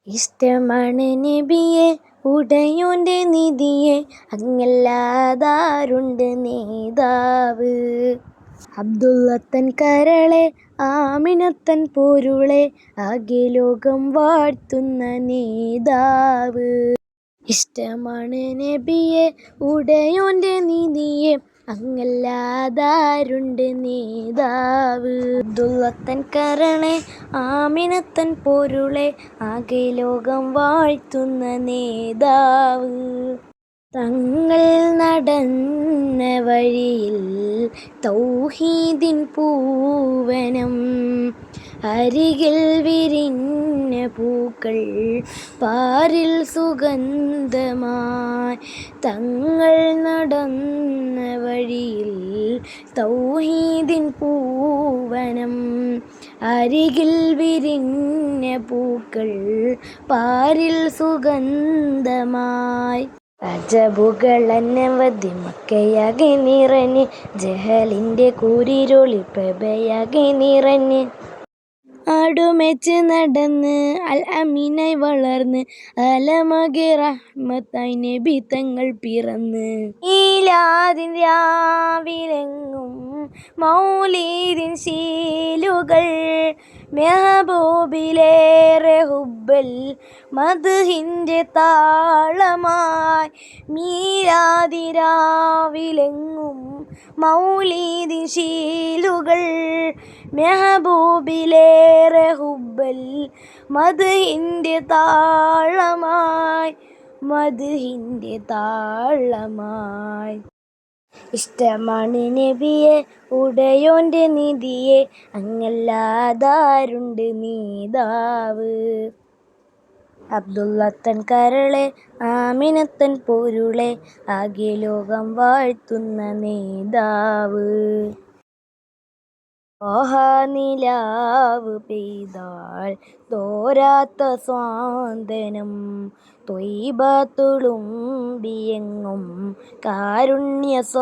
ഇഷ്ടമാണ് നബിയെ ഉടയോന്റെ നിധിയെ, അങ്ങല്ലാതാരുണ്ട് നേതാവ്. അബ്ദുള്ളത്തൻ കരളെ ആമിനത്തൻ പൊരുളെ, ആകെ ലോകം വാഴ്ത്തുന്ന നേതാവ്. ഇഷ്ടമാണ് നബിയെ ഉടയോന്റെ നിധിയെ, അങ്ങല്ലാതാരുണ്ട് നേതാവ്. അബ്ദുള്ളത്തൻ കരളെ ആമിനത്തൻ പൊരുളെ, ആകെ ലോകം വാഴ്ത്തുന്ന നേതാവ്. തങ്ങൾ നടന്ന വഴിയിൽ തൗഹീദിൻ പൂവനം, അരികിൽ വിരിഞ്ഞ പൂക്കൾ പാരിൽ സുഗന്ധമായി. തങ്ങൾ നടന്ന വഴിയിൽ തൗഹീദിൻ പൂവനം, അരികിൽ വിരിഞ്ഞ പൂക്കൾ പാരിൽ സുഗന്ധമായി. അജബുകൾ അനവധി മക്കയാകെ നിറഞ്ഞ്, ജഹലിൻ്റെ കൂരിരുളിൽ പ്രഭയാകെ നിറഞ്ഞ്. ആടുമേച്ച് നടന്ന് അൽ അമീനായി വളർന്ന്, അലമകെ റഹ്മത്തായി നബി തങ്ങൾ പിറന്ന്. മീലാദിൻ രാവിലെങ്ങും മൗലീദിൻ ശീലുകൾ, മെഹബൂബിലേറെ ഹുബ്ബൽ മദ്ഹിൻ്റെ താളമായി. മീലാദിൻ രാവിലെങ്ങും മൗലീദിൻ ശീലുകൾ, മെഹബൂബിലേറെ ഹുബ്ബൽ മദ്ഹിൻ്റെ താളമായി, മദ്ഹിൻ്റെ താളമായി. ഇഷ്ടമാണ് നബിയെ ഉടയോന്റെ നിധിയെ, അങ്ങല്ലാതാരുണ്ട് നേതാവ്. അബ്ദുള്ളത്തൻ കരളെ ആമിനത്തൻ പൊരുളെ, ആകെ ലോകം വാഴ്ത്തുന്ന നേതാവ്. നിലാവ് പെയ്താൽ തോരാത്ത സ്വാന്തനം, ത്വയ്ബ തുളുമ്പിയെങ്ങും കാരുണ്യസാഗരം.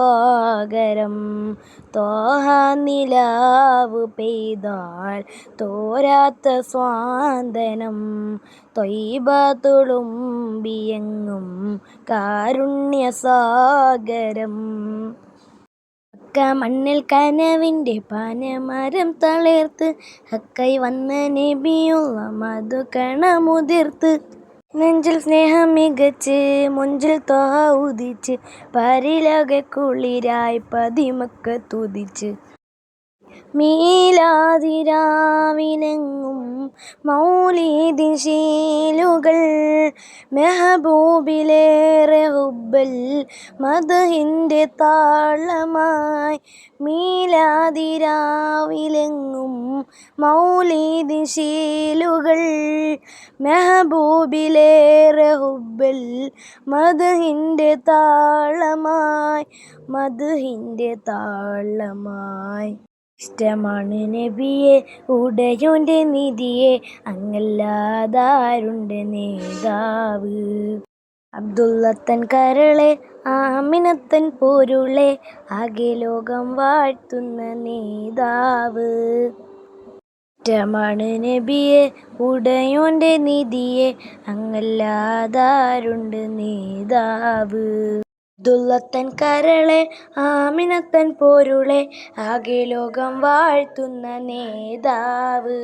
നിലാവ് പെയ്താൽ തോരാത്ത സ്വാന്തനം, ത്വയ്ബ തുളുമ്പിയെങ്ങും കാരുണ്യസാഗരം. മണ്ണിൽ കനവിൻ്റെ പനമരം തളിർത്ത്, ഹക്കായി വന്ന നബിയുള്ള മധുകണമുതിർത്ത്. നെഞ്ചിൽ സ്നേഹം മികച്ച് മുഞ്ചിൽ ത്വഹ ഉദിച്ച്, പാരിലാകെ കുളിരായി പതിമക്കത്തുദിച്ച്. മീലാദിൻ രാവിലെങ്ങും മൗലീദിൻ ശീലുകൾ, മെഹബൂബിലേറെ ഹുബ്ബൽ മദ്ഹിൻ്റെ താളമായി. മീലാദിൻ രാവിലെങ്ങും മൗലീദിൻ ശീലുകൾ, മെഹബൂബിലേറെ ഹുബ്ബൽ മദ്ഹിൻ്റെ താളമായി, മദ്ഹിൻ്റെ താളമായി. ഇഷ്ടമാണ് നബിയെ ഉടയോന്റെ നിധിയെ, അങ്ങല്ലാതാരുണ്ട് നേതാവ്. അബ്ദുള്ളത്തൻ കരളെ ആമിനത്തൻ പൊരുളെ, ആകെ ലോകം വാഴ്ത്തുന്ന നേതാവ്. ഇഷ്ടമാണ് നബിയെ ഉടയോന്റെ നിധിയെ, അങ്ങല്ലാതാരുണ്ട് നേതാവ്. അബ്ദുള്ളത്തൻ കരളെ ആമിനത്തൻ പൊരുളെ, ആകെ ലോകം വാഴ്ത്തുന്ന നേതാവ്.